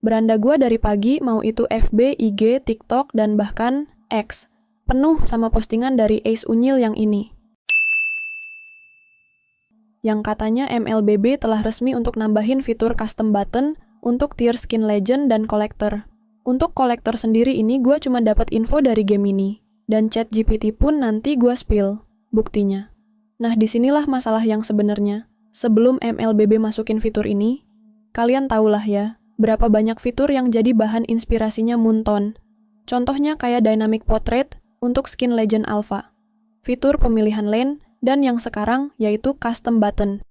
Beranda gua dari pagi, mau itu FB, IG, TikTok, dan bahkan X, penuh sama postingan dari Ace Unyil yang ini. Yang katanya MLBB telah resmi untuk nambahin fitur custom button untuk tier skin legend dan collector. Untuk collector sendiri ini gue cuma dapat info dari game ini. Dan ChatGPT pun nanti gue spill buktinya. Nah disinilah masalah yang sebenarnya. Sebelum MLBB masukin fitur ini, kalian tahulah ya, berapa banyak fitur yang jadi bahan inspirasinya Moonton. Contohnya kayak Dynamic Portrait untuk skin legend alpha, fitur pemilihan lane, dan yang sekarang yaitu custom button.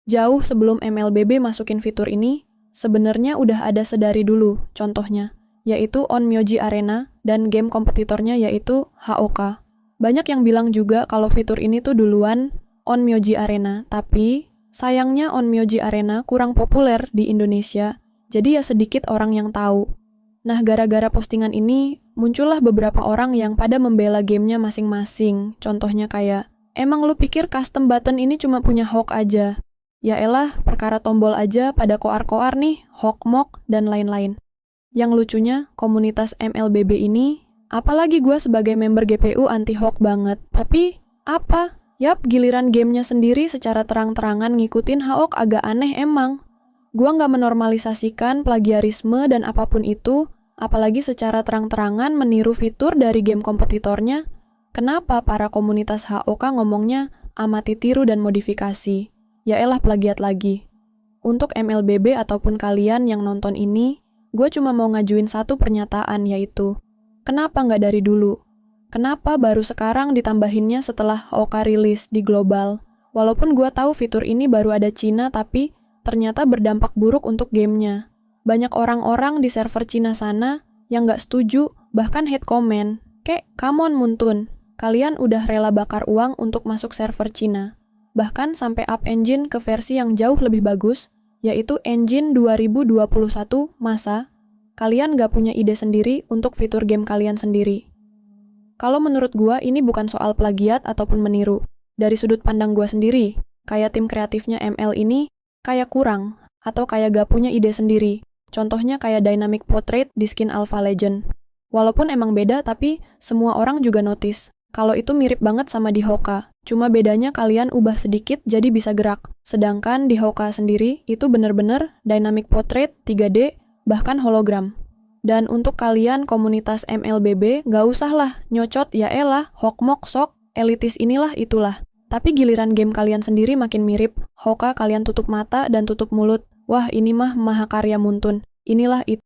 Jauh sebelum MLBB masukin fitur ini, sebenarnya udah ada sedari dulu contohnya, yaitu Onmyoji Arena dan game kompetitornya yaitu HOK. Banyak yang bilang juga kalau fitur ini tuh duluan Onmyoji Arena, tapi sayangnya Onmyoji Arena kurang populer di Indonesia, jadi ya sedikit orang yang tahu. Nah, gara-gara postingan ini, muncullah beberapa orang yang pada membela gamenya masing-masing. Contohnya kayak, emang lu pikir custom button ini cuma punya HOK aja? Ya elah, perkara tombol aja pada koar-koar nih, HOK-MOK, dan lain-lain. Yang lucunya, komunitas MLBB ini, apalagi gue sebagai member GPU anti-HOK banget. Tapi, apa? Yap, giliran gamenya sendiri secara terang-terangan ngikutin HOK agak aneh emang. Gue nggak menormalisasikan plagiarisme dan apapun itu, apalagi secara terang-terangan meniru fitur dari game kompetitornya. Kenapa para komunitas HOK ngomongnya amati tiru dan modifikasi? Ya elah plagiat lagi. Untuk MLBB ataupun kalian yang nonton ini, gue cuma mau ngajuin satu pernyataan yaitu, kenapa nggak dari dulu? Kenapa baru sekarang ditambahinnya setelah HOK rilis di global? Walaupun gue tahu fitur ini baru ada Cina tapi ternyata berdampak buruk untuk gamenya. Banyak orang-orang di server Cina sana yang nggak setuju, bahkan hate comment. Kayak, come on Muntun, kalian udah rela bakar uang untuk masuk server Cina. Bahkan sampai up engine ke versi yang jauh lebih bagus, yaitu engine 2021 masa, kalian nggak punya ide sendiri untuk fitur game kalian sendiri. Kalau menurut gua ini bukan soal plagiat ataupun meniru. Dari sudut pandang gua sendiri, kayak tim kreatifnya ML ini, kayak kurang, atau kayak gak punya ide sendiri. Contohnya kayak Dynamic Portrait di skin Alpha Legend. Walaupun emang beda, tapi semua orang juga notice kalau itu mirip banget sama di HOK. Cuma bedanya kalian ubah sedikit jadi bisa gerak. Sedangkan di HOK sendiri, itu bener-bener Dynamic Portrait, 3D, bahkan hologram. Dan untuk kalian komunitas MLBB, gak usah lah nyocot ya elah, hokmok sok, elitis inilah itulah. Tapi giliran game kalian sendiri makin mirip, HOK kalian tutup mata dan tutup mulut. Wah ini mah mahakarya Muntun. Inilah itu.